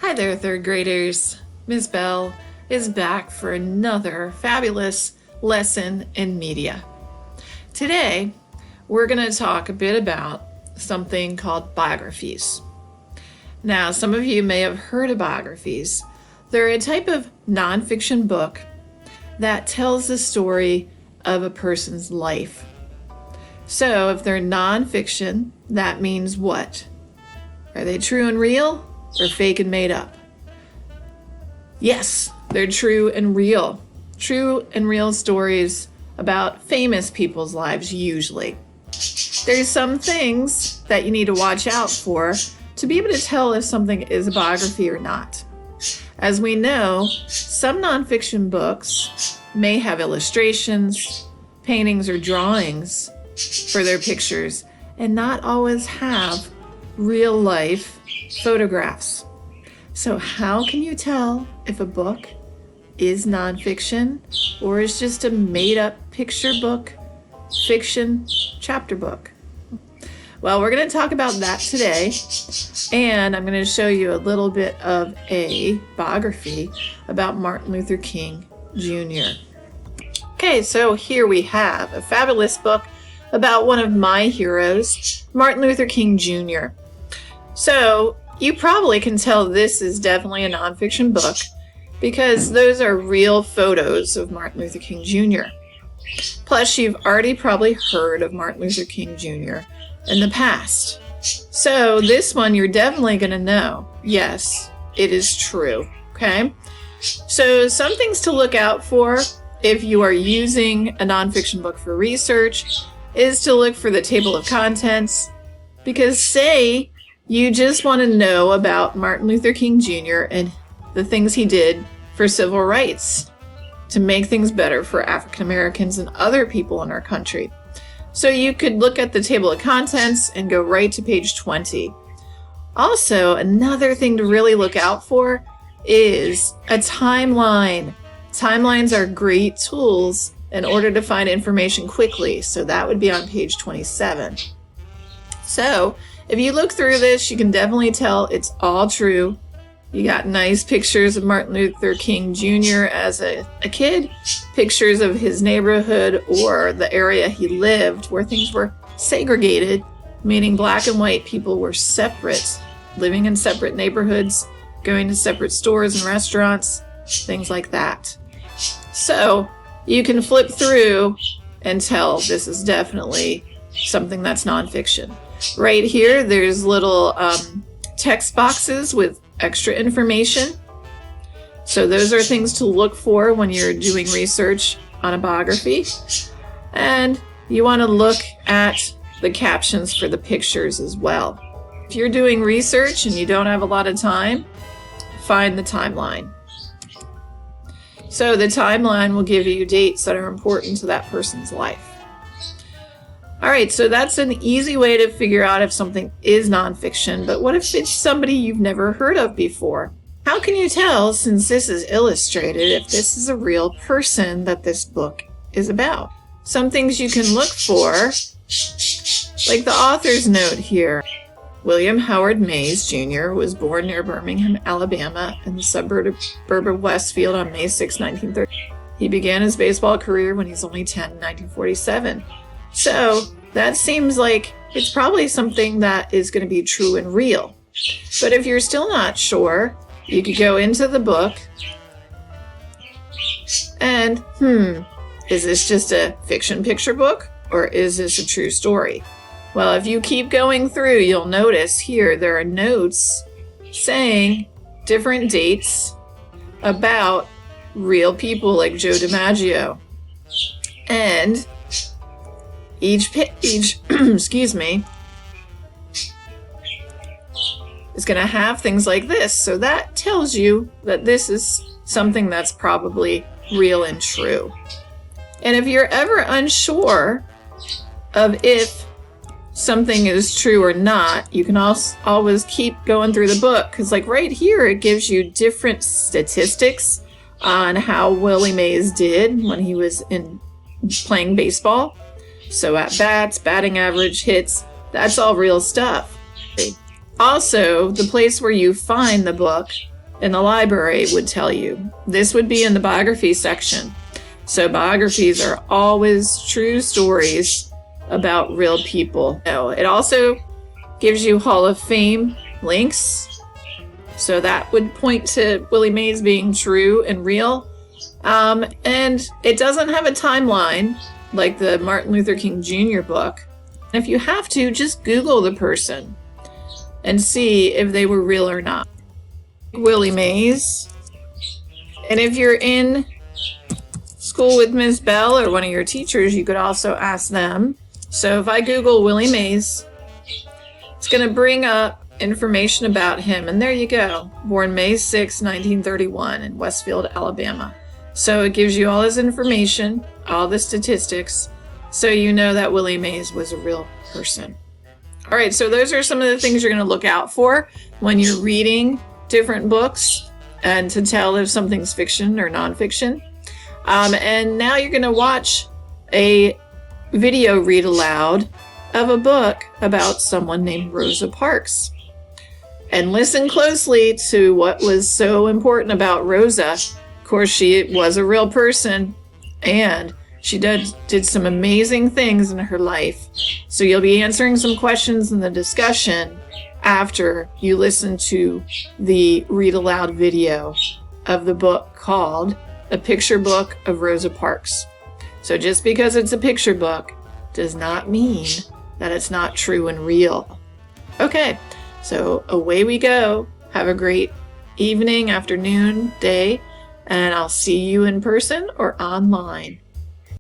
Hi there, third graders. Ms. Bell is back for another fabulous lesson in media. Today, we're going to talk a bit about something called biographies. Now, some of you may have heard of biographies. They're a type of nonfiction book that tells the story of a person's life. So, if they're nonfiction, that means what? Are they true and real or fake and made up? Yes, they're true and real. True and real stories about famous people's lives usually. There's some things that you need to watch out for to be able to tell if something is a biography or not. As we know, some nonfiction books may have illustrations, paintings, or drawings for their pictures and not always have real life photographs. So how can you tell if a book is nonfiction or is just a made-up picture book, fiction, chapter book? Well, we're going to talk about that today, and I'm going to show you a little bit of a biography about Martin Luther King Jr. Okay, so here we have a fabulous book about one of my heroes, Martin Luther King Jr. So you probably can tell this is definitely a nonfiction book because those are real photos of Martin Luther King Jr. Plus, you've already probably heard of Martin Luther King Jr. in the past. So this one you're definitely going to know. Yes, it is true. Okay? So some things to look out for if you are using a nonfiction book for research is to look for the table of contents, because say you just want to know about Martin Luther King Jr. and the things he did for civil rights to make things better for African Americans and other people in our country. So you could look at the table of contents and go right to page 20. Also, another thing to really look out for is a timeline. Timelines are great tools in order to find information quickly, so that would be on page 27. So if you look through this, you can definitely tell it's all true. You got nice pictures of Martin Luther King Jr. as a kid, pictures of his neighborhood or the area he lived where things were segregated, meaning black and white people were separate, living in separate neighborhoods, going to separate stores and restaurants, things like that. So you can flip through and tell this is definitely something that's nonfiction. Right here, there's little text boxes with extra information. So those are things to look for when you're doing research on a biography. And you want to look at the captions for the pictures as well. If you're doing research and you don't have a lot of time, find the timeline. So the timeline will give you dates that are important to that person's life. All right, so that's an easy way to figure out if something is nonfiction, but what if it's somebody you've never heard of before? How can you tell, since this is illustrated, if this is a real person that this book is about? Some things you can look for, like the author's note here. William Howard Mays Jr. was born near Birmingham, Alabama, in the suburb of Westfield on May 6, 1930. He began his baseball career when he was only 10 in 1947. So that seems like it's probably something that is going to be true and real. But if you're still not sure, you could go into the book and, is this just a fiction picture book or is this a true story? Well, if you keep going through, you'll notice here there are notes saying different dates about real people like Joe DiMaggio. And each excuse me, is going to have things like this. So that tells you that this is something that's probably real and true. And if you're ever unsure of if something is true or not, you can always keep going through the book, because like right here it gives you different statistics on how Willie Mays did when he was playing baseball. So at bats, batting average, hits, that's all real stuff. Also, the place where you find the book in the library would tell you. This would be in the biography section. So biographies are always true stories about real people. It also gives you Hall of Fame links. So that would point to Willie Mays being true and real. And it doesn't have a timeline like the Martin Luther King Jr. book. If you have to, just Google the person and see if they were real or not. Willie Mays. And if you're in school with Ms. Bell or one of your teachers, you could also ask them. So if I Google Willie Mays, it's going to bring up information about him. And there you go. Born May 6, 1931 in Westfield, Alabama. So it gives you all his information, all the statistics, so you know that Willie Mays was a real person. All right, so those are some of the things you're going to look out for when you're reading different books and to tell if something's fiction or nonfiction. And now you're going to watch a video read aloud of a book about someone named Rosa Parks. And listen closely to what was so important about Rosa. Of course, she was a real person, and she did some amazing things in her life. So you'll be answering some questions in the discussion after you listen to the read aloud video of the book called A Picture Book of Rosa Parks. So just because it's a picture book does not mean that it's not true and real. Okay, so away we go. Have a great evening, afternoon, day, and I'll see you in person or online.